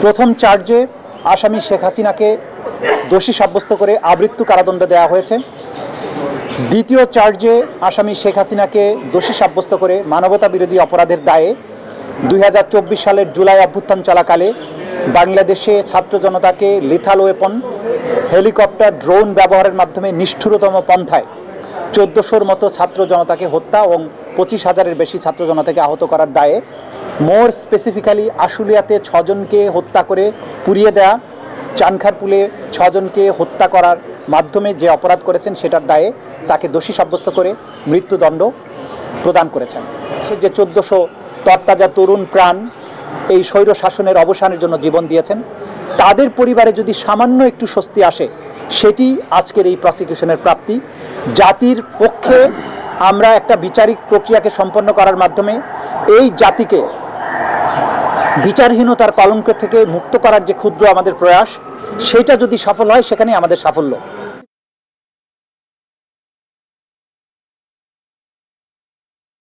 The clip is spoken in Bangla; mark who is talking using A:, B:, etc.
A: প্রথম চার্জে আসামি শেখ হাসিনাকে দোষী সাব্যস্ত করে আমৃত্যু কারাদণ্ড দেওয়া হয়েছে। দ্বিতীয় চার্জে আসামি শেখ হাসিনাকে দোষী সাব্যস্ত করে মানবতা বিরোধী অপরাধের দায়ে 2024 সালের জুলাই অভ্যুত্থান চলাকালে বাংলাদেশে ছাত্র জনতাকে লিথাল ওয়েপন, হেলিকপ্টার, ড্রোন ব্যবহারের মাধ্যমে নিষ্ঠুরতম পন্থায় 1400-র মতো ছাত্র জনতাকে হত্যা এবং 25,000-এর বেশি ছাত্র জনতাকে আহত করার দায়ে, মোর স্পেসিফিক্যালি আশুলিয়াতে 6 জনকে হত্যা করে পুড়িয়ে দেয়া, চানখারপুলে 6 জনকে হত্যা করার মাধ্যমে যে অপরাধ করেছেন সেটার দায়ে তাকে দোষী সাব্যস্ত করে মৃত্যুদণ্ড প্রদান করেছেন। সে যে 1400 তরতাজা তরুণ প্রাণ এই স্বৈর শাসনের অবসানের জন্য জীবন দিয়েছেন, তাদের পরিবারে যদি সামান্য একটু স্বস্তি আসে, সেটি আজকের এই প্রসিকিউশনের প্রাপ্তি। জাতির পক্ষে আমরা একটা বিচারিক প্রক্রিয়াকে সম্পন্ন করার মাধ্যমে এই জাতিকে বিচারহীনতার কলঙ্ক থেকে মুক্ত করার যে ক্ষুদ্র আমাদের প্রয়াস, সেটা যদি সফল হয় সেখানেই আমাদের সাফল্য।